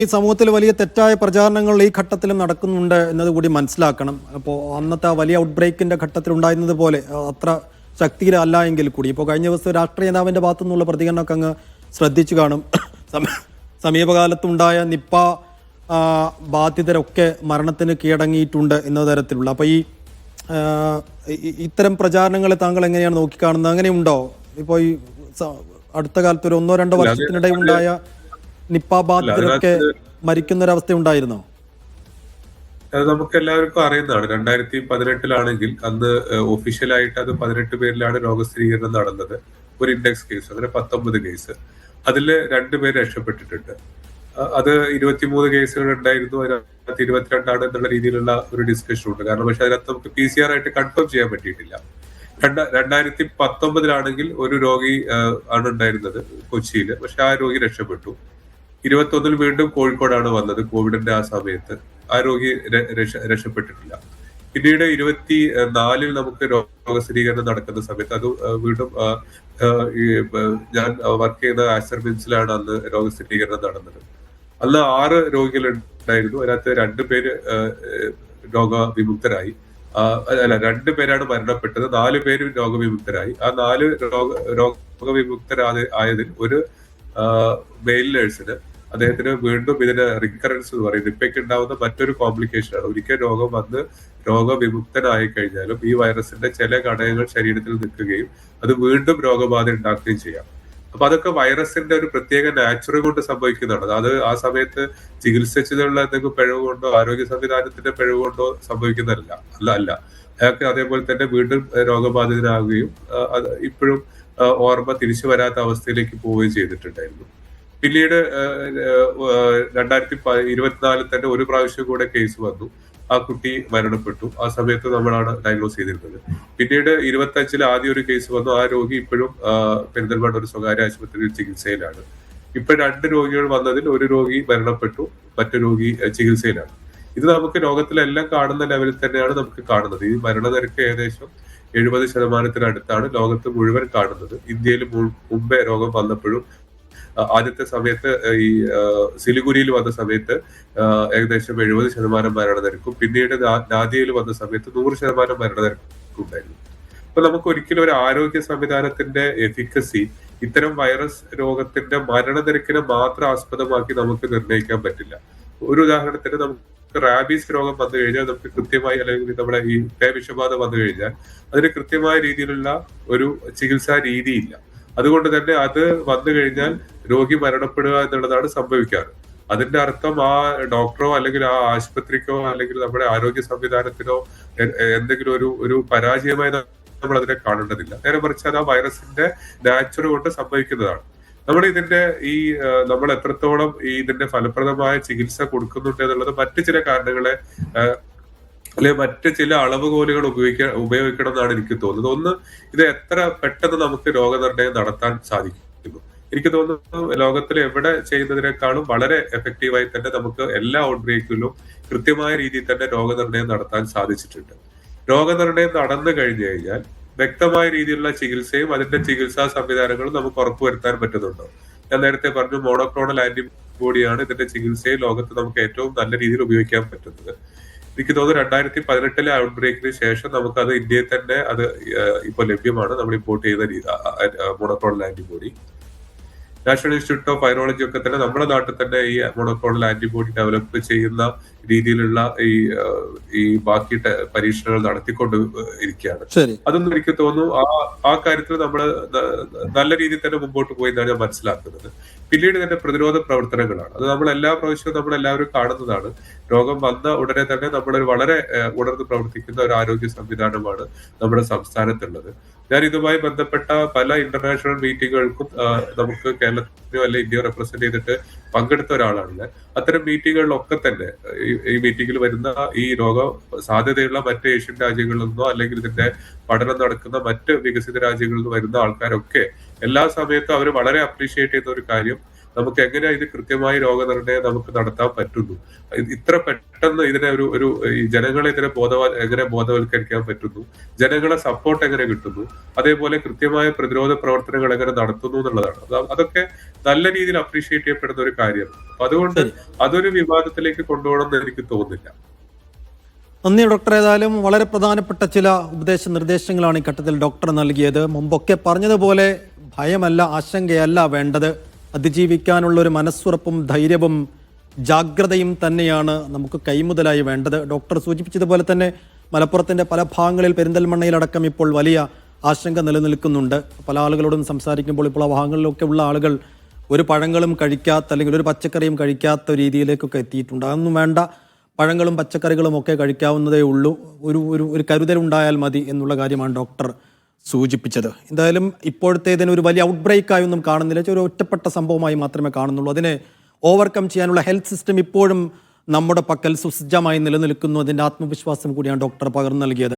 ഈ സമൂഹത്തിൽ വലിയ തെറ്റായ പ്രചാരണങ്ങൾ ഈ ഘട്ടത്തിലും നടക്കുന്നുണ്ട് എന്നത് കൂടി മനസ്സിലാക്കണം. അപ്പോൾ അന്നത്തെ വലിയ ഔട്ട്ബ്രേക്കിന്റെ ഘട്ടത്തിൽ ഉണ്ടായിരുന്നത് പോലെ അത്ര ശക്തിയിലല്ല എങ്കിൽ കൂടി ഇപ്പോൾ കഴിഞ്ഞ ദിവസം രാഷ്ട്രീയ നേതാവിന്റെ ഭാഗത്തു നിന്നുള്ള പ്രതികരണമൊക്കെ അങ്ങ് ശ്രദ്ധിച്ചു കാണും. സമീപകാലത്തുണ്ടായ നിപ്പ ബാധിതരൊക്കെ മരണത്തിന് കീഴടങ്ങിയിട്ടുണ്ട് എന്ന തരത്തിലുള്ള. അപ്പോൾ ഇത്തരം പ്രചാരണങ്ങളെ താങ്കൾ എങ്ങനെയാണ് നോക്കിക്കാണുന്നത്? അങ്ങനെയുണ്ടോ? ഇപ്പോൾ ഈ അടുത്ത കാലത്ത് ഒരു 1-2 വർഷത്തിനിടെ ഉണ്ടായ നിപ്പ ബാധിതരൊക്കെ മരിക്കുന്നൊരവസ്ഥ ഉണ്ടായിരുന്നോ? അത് നമുക്ക് എല്ലാവർക്കും അറിയുന്നതാണ്. 2018 അന്ന് ഒഫീഷ്യലായിട്ട് അത് 18 പേരിലാണ് രോഗസ്ഥിരീകരണം നടന്നത്. ഒരു ഇൻഡെക്സ് കേസ്, അങ്ങനെ 19 കേസ്. അതില് 2 പേര് രക്ഷപ്പെട്ടിട്ടുണ്ട്. അത് 23 കേസുകൾ ഉണ്ടായിരുന്നു, അതിനകത്ത് 22 എന്നുള്ള രീതിയിലുള്ള ഒരു ഡിസ്കഷൻ ഉണ്ട്. കാരണം പക്ഷെ അതിനകത്ത് നമുക്ക് PCR ആയിട്ട് കൺഫേം ചെയ്യാൻ പറ്റിയിട്ടില്ല. 2019 ഒരു രോഗി ആണ് ഉണ്ടായിരുന്നത് കൊച്ചിയിൽ. പക്ഷെ ആ രോഗി രക്ഷപ്പെട്ടു. 21 വീണ്ടും കോഴിക്കോടാണ് വന്നത്. കോവിഡിന്റെ ആ സമയത്ത് ആ രോഗി രക്ഷപ്പെട്ടിട്ടില്ല. പിന്നീട് 24 നമുക്ക് രോഗസ്ഥിരീകരണം നടക്കുന്ന സമയത്ത് അത് വീണ്ടും ഞാൻ വർക്ക് ചെയ്യുന്ന ആസ്റ്റർ മിംസിലാണ് അന്ന് രോഗസ്ഥിരീകരണം നടന്നത്. അന്ന് 6 രോഗികൾ ഉണ്ടായിരുന്നു. അതിനകത്ത് 2 പേര് രോഗവിമുക്തരായി. അല്ല, 2 പേരാണ് മരണപ്പെട്ടത്, 4 പേര് രോഗവിമുക്തരായി. ആ 4 രോഗവിമുക്തരായതിൽ ഒരു മെയിൽ നേഴ്സിന് അദ്ദേഹത്തിന് വീണ്ടും ഇതിന് റിക്കറൻസ് എന്ന് പറയും, നിപ്പയ്ക്ക് ഉണ്ടാവുന്ന മറ്റൊരു കോംപ്ലിക്കേഷൻ ആണ്. ഒരിക്കൽ രോഗം വന്ന് രോഗവിമുക്തനായി കഴിഞ്ഞാലും ഈ വൈറസിന്റെ ചില ഘടകങ്ങൾ ശരീരത്തിൽ നിൽക്കുകയും അത് വീണ്ടും രോഗബാധ ഉണ്ടാക്കുകയും ചെയ്യാം. അപ്പൊ അതൊക്കെ വൈറസിന്റെ ഒരു പ്രത്യേക നാച്ചുറൽ കൊണ്ട് സംഭവിക്കുന്നതാണ്. അത് ആ സമയത്ത് ചികിത്സിച്ചതിലുള്ള എന്തെങ്കിലും പിഴവ് കൊണ്ടോ ആരോഗ്യ സംവിധാനത്തിന്റെ പിഴവ് കൊണ്ടോ സംഭവിക്കുന്നതല്ല. അല്ല അയാൾക്ക് അതേപോലെ തന്നെ വീണ്ടും രോഗബാധിതനാകുകയും ഇപ്പോഴും ഓർമ്മ തിരിച്ചു വരാത്ത അവസ്ഥയിലേക്ക് പോവുകയും ചെയ്തിട്ടുണ്ടായിരുന്നു. പിന്നീട് 2024 തന്നെ ഒരു പ്രാവശ്യം കൂടെ കേസ് വന്നു. ആ കുട്ടി മരണപ്പെട്ടു. ആ സമയത്ത് നമ്മളാണ് ഡയഗ്നോസ് ചെയ്തിരുന്നത്. പിന്നീട് 25 ആദ്യം ഒരു കേസ് വന്നു. ആ രോഗി ഇപ്പോഴും പെരിന്തൽമണ്ണ ഒരു സ്വകാര്യ ആശുപത്രിയിൽ ചികിത്സയിലാണ്. ഇപ്പൊ 2 രോഗികൾ വന്നതിൽ ഒരു രോഗി മരണപ്പെട്ടു, മറ്റു രോഗി ചികിത്സയിലാണ്. ഇത് നമുക്ക് ലോകത്തിലെല്ലാം കാണുന്ന ലെവലിൽ തന്നെയാണ് നമുക്ക് കാണുന്നത്. ഈ മരണനിരക്ക് ഏകദേശം 70% ലോകത്ത് മുഴുവൻ കാണുന്നത്. ഇന്ത്യയിൽ മുമ്പേ രോഗം വന്നപ്പോഴും ആദ്യത്തെ സമയത്ത് ഈ സിലിഗുരിയിൽ വന്ന സമയത്ത് ഏകദേശം 70% മരണനിരക്കും, പിന്നീട് നാദിയയിൽ വന്ന സമയത്ത് 100% മരണനിരക്കും ഉണ്ടായിരുന്നു. അപ്പൊ നമുക്ക് ഒരിക്കലും ഒരു ആരോഗ്യ സംവിധാനത്തിന്റെ എഫിക്കസി ഇത്തരം വൈറസ് രോഗത്തിന്റെ മരണനിരക്കിനെ മാത്രം ആസ്പദമാക്കി നമുക്ക് നിർണ്ണയിക്കാൻ പറ്റില്ല. ഒരു ഉദാഹരണത്തിന് നമുക്ക് റാബീസ് രോഗം വന്നു കഴിഞ്ഞാൽ നമുക്ക് കൃത്യമായി, അല്ലെങ്കിൽ നമ്മുടെ ഈ വിഷബാധ വന്നു കഴിഞ്ഞാൽ അതിന് കൃത്യമായ രീതിയിലുള്ള ഒരു ചികിത്സാ രീതിയില്ല. അതുകൊണ്ട് തന്നെ അത് വന്നു കഴിഞ്ഞാൽ രോഗി മരണപ്പെടുക എന്നുള്ളതാണ് സംഭവിക്കാറ്. അതിന്റെ അർത്ഥം ആ ഡോക്ടറോ അല്ലെങ്കിൽ ആ ആശുപത്രിക്കോ അല്ലെങ്കിൽ നമ്മുടെ ആരോഗ്യ സംവിധാനത്തിനോ എന്തെങ്കിലും ഒരു പരാജയമായി നമ്മൾ അതിനെ കാണേണ്ടതില്ല. നേരെ മറിച്ച് അത് ആ വൈറസിന്റെ നാച്ചുറൽ കൊണ്ട് സംഭവിക്കുന്നതാണ്. നമ്മൾ നമ്മൾ എത്രത്തോളം ഇതിന്റെ ഫലപ്രദമായ ചികിത്സ കൊടുക്കുന്നുണ്ട് എന്നുള്ളത് മറ്റു ചില കാരണങ്ങളെ അല്ലെ മറ്റ് ചില അളവുകോലുകൾ ഉപയോഗിക്കണം എന്നാണ് എനിക്ക് തോന്നുന്നത്. ഒന്ന്, ഇത് എത്ര പെട്ടെന്ന് നമുക്ക് രോഗനിർണയം നടത്താൻ സാധിക്കുന്നു. എനിക്ക് തോന്നുന്നു ലോകത്തിൽ എവിടെ ചെയ്യുന്നതിനേക്കാളും വളരെ എഫക്റ്റീവായി തന്നെ നമുക്ക് എല്ലാ ഔട്ട്ബ്രേക്കിലും കൃത്യമായ രീതിയിൽ തന്നെ രോഗനിർണയം നടത്താൻ സാധിച്ചിട്ടുണ്ട്. രോഗനിർണയം നടന്നു കഴിഞ്ഞു കഴിഞ്ഞാൽ വ്യക്തമായ രീതിയിലുള്ള ചികിത്സയും അതിന്റെ ചികിത്സാ സംവിധാനങ്ങളും നമുക്ക് ഉറപ്പുവരുത്താൻ പറ്റുന്നുണ്ടോ? ഞാൻ നേരത്തെ പറഞ്ഞു, മോണോക്ലോണൽ ആന്റിബോഡിയാണ് ഇതിന്റെ ചികിത്സയിൽ ലോകത്ത് നമുക്ക് ഏറ്റവും നല്ല രീതിയിൽ ഉപയോഗിക്കാൻ പറ്റുന്നത്. എനിക്ക് തോന്നുന്നു 2018 ഔട്ട്ബ്രേക്കിന് ശേഷം നമുക്കത് ഇന്ത്യയിൽ തന്നെ അത് ഇപ്പോൾ ലഭ്യമാണ്. നമ്മൾ ഇമ്പോർട്ട് ചെയ്ത monoclonal antibody. National institute of virology ഒക്കെ തന്നെ നമ്മുടെ നാട്ടിൽ തന്നെ ഈ മോണോക്ലോണൽ ആന്റിബോഡി ഡെവലപ്പ് ചെയ്യുന്ന രീതിയിലുള്ള ഈ ബാക്കി പരീക്ഷണങ്ങൾ നടത്തിക്കൊണ്ട് ഇരിക്കുകയാണ്. അതൊന്നും എനിക്ക് തോന്നുന്നു ആ കാര്യത്തിൽ നമ്മൾ നല്ല രീതിയിൽ തന്നെ മുമ്പോട്ട് പോയി എന്നാണ് ഞാൻ മനസ്സിലാക്കുന്നത്. പിന്നീട് ഇതിന്റെ പ്രതിരോധ പ്രവർത്തനങ്ങളാണ്. അത് നമ്മൾ എല്ലാ പ്രാവശ്യവും നമ്മളെല്ലാവരും കാണുന്നതാണ്. രോഗം വന്ന ഉടനെ തന്നെ നമ്മളൊരു വളരെ ഉണർന്ന് പ്രവർത്തിക്കുന്ന ഒരു ആരോഗ്യ സംവിധാനമാണ് നമ്മുടെ സംസ്ഥാനത്തുള്ളത്. ഞാൻ ഇതുമായി ബന്ധപ്പെട്ട പല ഇന്റർനാഷണൽ മീറ്റിങ്ങുകൾക്കും നമുക്ക് കേരളത്തിലോ അല്ലെ ഇന്ത്യയോ റെപ്രസെന്റ് ചെയ്തിട്ട് പങ്കെടുത്ത ഒരാളാണ്. അത്തരം മീറ്റിങ്ങുകളിലൊക്കെ തന്നെ ഈ മീറ്റിംഗിൽ വരുന്ന ഈ രോഗ സാധ്യതയുള്ള മറ്റ് ഏഷ്യൻ രാജ്യങ്ങളിൽ നിന്നോ അല്ലെങ്കിൽ ഇതിന്റെ പഠനം നടക്കുന്ന മറ്റ് വികസിത രാജ്യങ്ങളിൽ നിന്ന് വരുന്ന ആൾക്കാരൊക്കെ എല്ലാ സമയത്തും അവർ വളരെ അപ്രീഷിയേറ്റ് ചെയ്യുന്ന ഒരു കാര്യം, നമുക്ക് എങ്ങനെ ഇത് കൃത്യമായി രോഗനിർണയം നമുക്ക് നടത്താൻ പറ്റുന്നു, ഇത്ര പെട്ടെന്ന് ഇതിനെ ഒരു ഈ ജനങ്ങളെ ഇതിനെ എങ്ങനെ ബോധവൽക്കരിക്കാൻ പറ്റുന്നു, ജനങ്ങളെ സപ്പോർട്ട് എങ്ങനെ കിട്ടുന്നു, അതേപോലെ കൃത്യമായ പ്രതിരോധ പ്രവർത്തനങ്ങൾ എങ്ങനെ നടത്തുന്നു എന്നുള്ളതാണ്. അതൊക്കെ നല്ല രീതിയിൽ അപ്രീഷിയേറ്റ് ചെയ്യപ്പെടുന്ന ഒരു കാര്യമാണ്. അപ്പൊ അതുകൊണ്ട് അതൊരു വിവാദത്തിലേക്ക് കൊണ്ടുപോകണമെന്ന് എനിക്ക് തോന്നുന്നില്ല. നന്ദി ഡോക്ടർ. ഏതായാലും വളരെ പ്രധാനപ്പെട്ട ചില നിർദ്ദേശങ്ങളാണ് ഈ ഘട്ടത്തിൽ ഡോക്ടർ നൽകിയത്. മുമ്പൊക്കെ പറഞ്ഞതുപോലെ ഭയമല്ല, ആശങ്കയല്ല വേണ്ടത്, അതിജീവിക്കാനുള്ള ഒരു മനസ്സുറപ്പും ധൈര്യവും ജാഗ്രതയും തന്നെയാണ് നമുക്ക് കൈമുതലായി വേണ്ടത്. ഡോക്ടർ സൂചിപ്പിച്ചതുപോലെ തന്നെ മലപ്പുറത്തിൻ്റെ പല ഭാഗങ്ങളിൽ, പെരിന്തൽമണ്ണയിലടക്കം ഇപ്പോൾ വലിയ ആശങ്ക നിലനിൽക്കുന്നുണ്ട്. പല ആളുകളോടും സംസാരിക്കുമ്പോൾ ഇപ്പോൾ ആ ഭാഗങ്ങളിലൊക്കെ ഉള്ള ആളുകൾ ഒരു പഴങ്ങളും കഴിക്കാത്ത, അല്ലെങ്കിൽ ഒരു പച്ചക്കറിയും കഴിക്കാത്ത രീതിയിലേക്കൊക്കെ എത്തിയിട്ടുണ്ട്. അതൊന്നും വേണ്ട, പഴങ്ങളും പച്ചക്കറികളും ഒക്കെ കഴിക്കാവുന്നതേ ഉള്ളൂ, ഒരു കരുതലുണ്ടായാൽ മതി എന്നുള്ള കാര്യമാണ് ഡോക്ടർ സൂചിപ്പിച്ചത്. എന്തായാലും ഇപ്പോഴത്തെ ഇതിന് ഒരു വലിയ ഔട്ട്ബ്രേക്കായി ഒന്നും കാണുന്നില്ല, ഒരു ഒറ്റപ്പെട്ട സംഭവമായി മാത്രമേ കാണുന്നുള്ളൂ. അതിനെ ഓവർകം ചെയ്യാനുള്ള ഹെൽത്ത് സിസ്റ്റം ഇപ്പോഴും നമ്മുടെ പക്കൽ സുസജ്ജമായി നിലനിൽക്കുന്നു. അതിൻ്റെ ആത്മവിശ്വാസം കൂടിയാണ് ഡോക്ടർ പകർന്നു നൽകിയത്.